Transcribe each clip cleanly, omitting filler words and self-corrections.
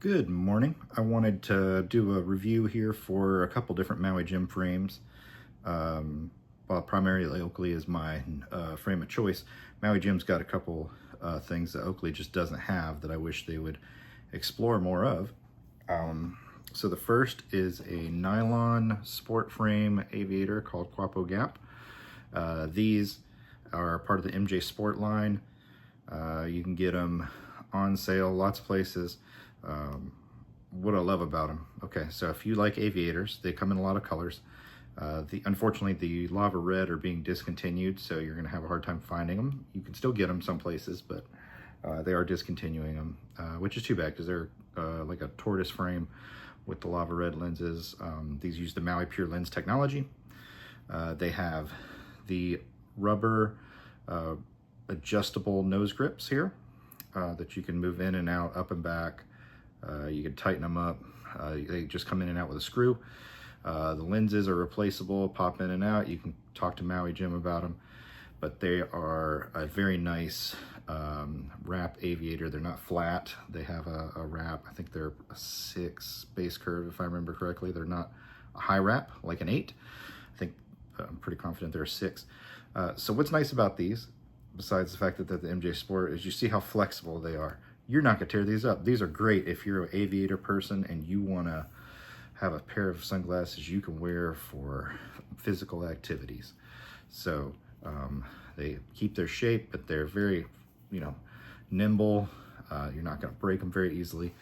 Good morning. I wanted to do a review here for a couple different Maui gym frames. While primarily Oakley is my frame of choice, Maui Gym's got a couple things that Oakley just doesn't have that I wish they would explore more of. So the first is a nylon sport frame aviator called Kaupo Gap. These are part of the MJ Sport line. You can get them on sale lots of places. What I love about them. Okay, so if you like aviators, they come in a lot of colors. Unfortunately, the lava red are being discontinued, so you're going to have a hard time finding them. You can still get them some places, but they are discontinuing them, which is too bad because they're like a tortoise frame with the lava red lenses. These use the Maui Pure Lens technology. They have the rubber adjustable nose grips here that you can move in and out, up and back. You can tighten them up. They just come in and out with a screw. The lenses are replaceable, pop in and out. You can talk to Maui Gym about them, but they are a very nice wrap aviator. They're not flat. They have a wrap. I think they're a 6 base curve, if I remember correctly. They're not a high wrap like an 8. I think I'm pretty confident they're a 6. So what's nice about these, besides the fact that they're the MJ Sport, is you see how flexible they are. You're not gonna tear these up. These are great if you're an aviator person and you wanna have a pair of sunglasses you can wear for physical activities. So they keep their shape, but they're very, nimble. You're not gonna break them very easily.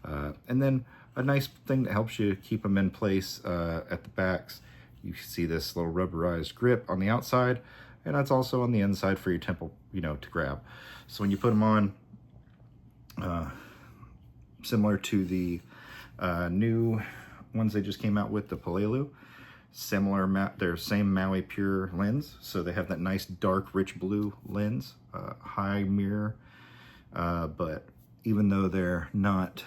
And then a nice thing that helps you keep them in place at the backs. You see this little rubberized grip on the outside, and that's also on the inside for your temple, to grab. So when you put them on, similar to the new ones they just came out with, the Palelu, they're same Maui Pure lens, so they have that nice dark rich blue lens, high mirror, but even though they're not,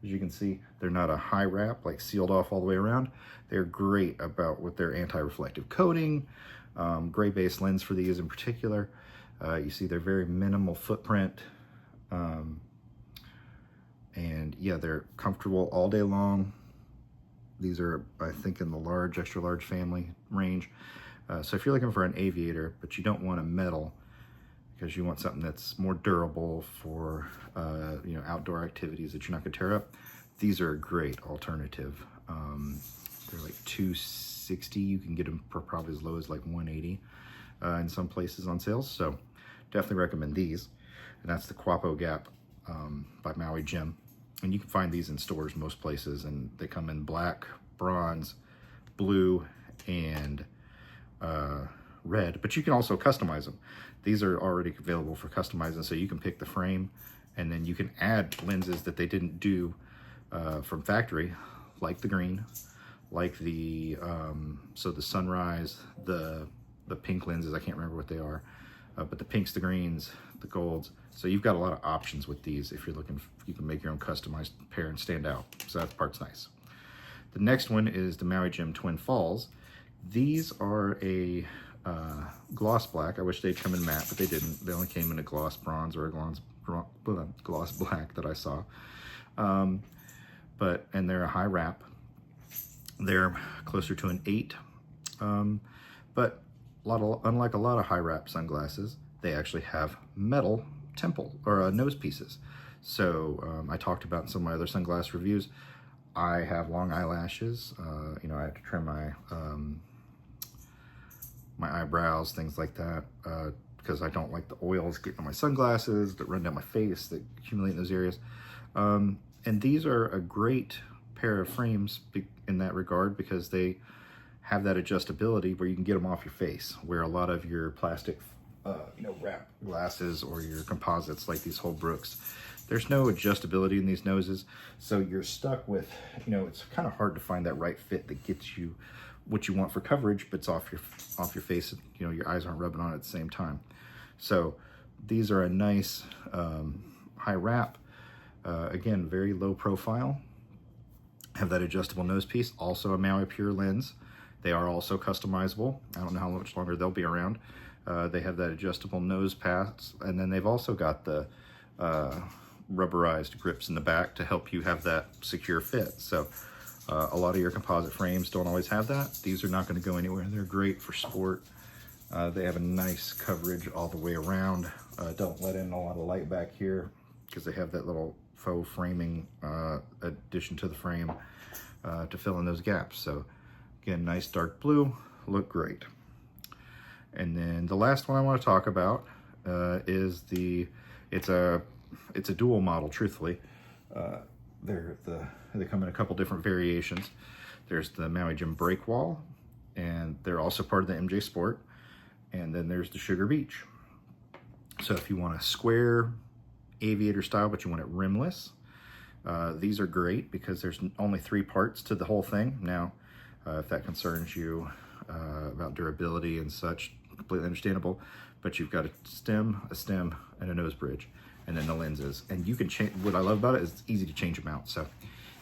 as you can see, they're not a high wrap, like sealed off all the way around, they're great about with their anti-reflective coating, gray base lens for these in particular. You see they're very minimal footprint, and yeah, they're comfortable all day long. These are, I think, in the large, extra large family range. So if you're looking for an aviator, but you don't want a metal, because you want something that's more durable for outdoor activities that you're not gonna tear up, these are a great alternative. They're like $260. You can get them for probably as low as like $180 in some places on sales. So definitely recommend these. And that's the Kaupo Gap by Maui Gym. And you can find these in stores most places, and they come in black, bronze, blue, and red, but you can also customize them. These are already available for customizing, so you can pick the frame, and then you can add lenses that they didn't do from factory, like the green, like the the sunrise, the pink lenses, I can't remember what they are, but the pinks, the greens, the golds. So you've got a lot of options with these. If you're looking, you can make your own customized pair and stand out. So that part's nice. The next one is the Maui Gym Twin Falls. These are a gloss black. I wish they'd come in matte, but they didn't. They only came in a gloss bronze or a gloss black that I saw. And they're a high wrap. They're closer to an 8. But unlike a lot of high wrap sunglasses, they actually have metal temple or nose pieces. So I talked about in some of my other sunglass reviews, I have long eyelashes. I have to trim my eyebrows, things like that, because I don't like the oils getting on my sunglasses that run down my face, that accumulate in those areas. And these are a great pair of frames in that regard, because they have that adjustability where you can get them off your face, where a lot of your plastic wrap glasses or your composites like these Holbrooks, there's no adjustability in these noses, so you're stuck with, it's kind of hard to find that right fit that gets you what you want for coverage, but it's off your face. Your eyes aren't rubbing on it at the same time. So these are a nice high wrap. Again, very low profile. Have that adjustable nose piece. Also a Maui Pure lens. They are also customizable. I don't know how much longer they'll be around. They have that adjustable nose pads, and then they've also got the rubberized grips in the back to help you have that secure fit. So a lot of your composite frames don't always have that. These are not going to go anywhere. They're great for sport. They have a nice coverage all the way around. Don't let in a lot of light back here because they have that little faux framing addition to the frame to fill in those gaps. So again, nice dark blue, look great. And then the last one I want to talk about is it's a dual model, truthfully. They come in a couple different variations. There's the Maui Jim Break Wall, and they're also part of the MJ Sport. And then there's the Sugar Beach. So if you want a square aviator style, but you want it rimless, these are great because there's only 3 parts to the whole thing. Now, if that concerns you about durability and such, completely understandable. But you've got a stem, and a nose bridge, and then the lenses. And you can change. What I love about it is it's easy to change them out. So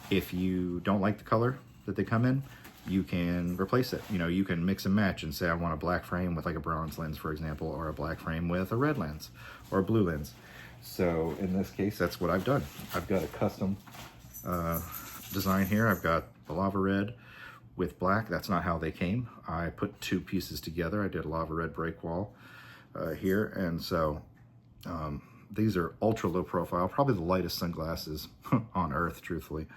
if you don't like the color that they come in, you can replace it. You know, you can mix and match and say, I want a black frame with like a bronze lens, for example, or a black frame with a red lens or a blue lens. So in this case, that's what I've done. I've got a custom design here. I've got the lava red with black. That's not how they came. I put 2 pieces together. I did a lava red break wall here. And so these are ultra low profile, probably the lightest sunglasses on earth, truthfully.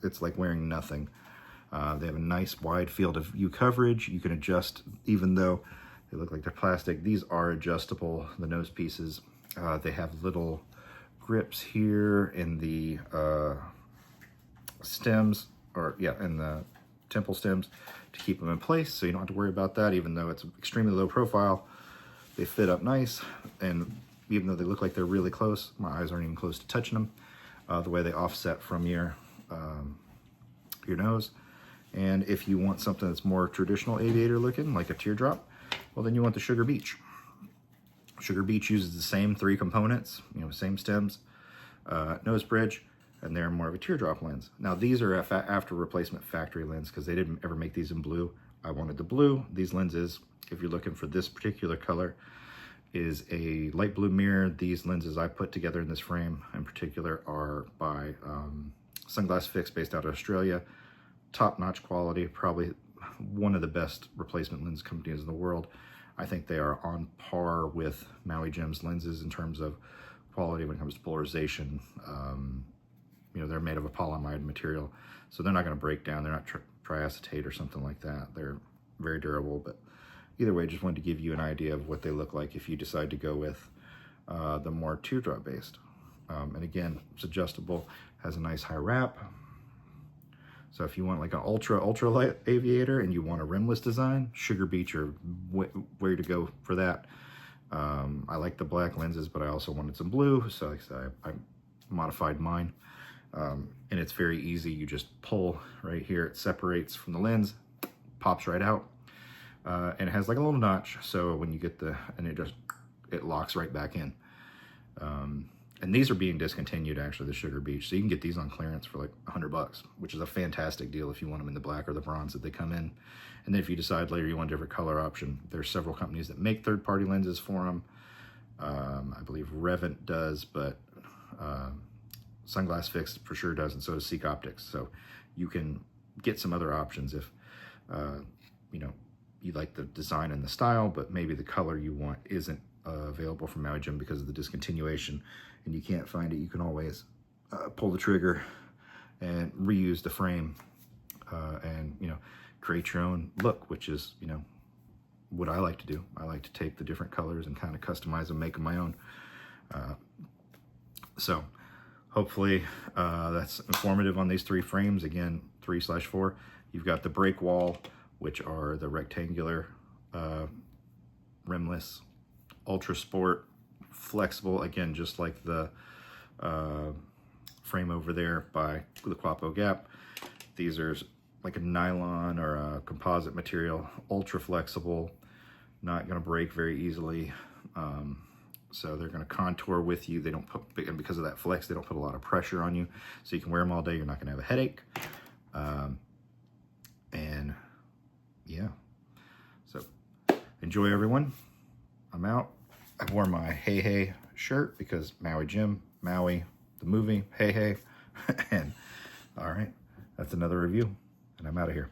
It's like wearing nothing. They have a nice wide field of view coverage. You can adjust, even though they look like they're plastic, these are adjustable, the nose pieces. They have little grips here in the stems, in the temple stems to keep them in place, so you don't have to worry about that. Even though it's extremely low profile, they fit up nice, and even though they look like they're really close, my eyes aren't even close to touching them, the way they offset from your nose. And if you want something that's more traditional aviator looking, like a teardrop, well, then you want the Sugar Beach. Sugar Beach uses the same 3 components, same stems, nose bridge, and they're more of a teardrop lens. Now, these are after replacement factory lens because they didn't ever make these in blue. I wanted the blue. These lenses, if you're looking for this particular color, is a light blue mirror. These lenses I put together in this frame in particular are by Sunglass Fix, based out of Australia. Top-notch quality, probably one of the best replacement lens companies in the world. I think they are on par with Maui Jim's lenses in terms of quality when it comes to polarization. They're made of a polyamide material, so they're not going to break down. They're not triacetate or something like that. They're very durable, but either way, just wanted to give you an idea of what they look like if you decide to go with the more teardrop based. And again, it's adjustable, has a nice high wrap. So if you want like an ultra light aviator and you want a rimless design, Sugar Beach are where to go for that. I like the black lenses, but I also wanted some blue, so like I said, I modified mine. And it's very easy. You just pull right here, it separates from the lens, pops right out, and it has like a little notch. So when you get it locks right back in. And these are being discontinued, actually, the Sugar Beach. So you can get these on clearance for like $100, which is a fantastic deal if you want them in the black or the bronze that they come in. And then if you decide later you want a different color option, there's several companies that make third-party lenses for them. I believe Revant does, but Sunglass Fix for sure does, and so does Seek Optics. So you can get some other options if, you like the design and the style, but maybe the color you want isn't available from Maui Jim because of the discontinuation, and you can't find it. You can always pull the trigger and reuse the frame and create your own look, which is what I like to do. I like to take the different colors and kind of customize them, make them my own. So hopefully that's informative on these 3 frames. Again, 3/4. You've got the break wall, which are the rectangular rimless, ultra sport, flexible, again, just like the frame over there by the Kaupo Gap. These are like a nylon or a composite material, ultra flexible, not going to break very easily. So they're going to contour with you. They don't put, and because of that flex, they don't put a lot of pressure on you. So you can wear them all day. You're not going to have a headache. And yeah, so enjoy, everyone. I'm out. I wore my Hey Hey shirt because Maui Jim Maui, the movie, hey, hey. And all right, that's another review, and I'm out of here.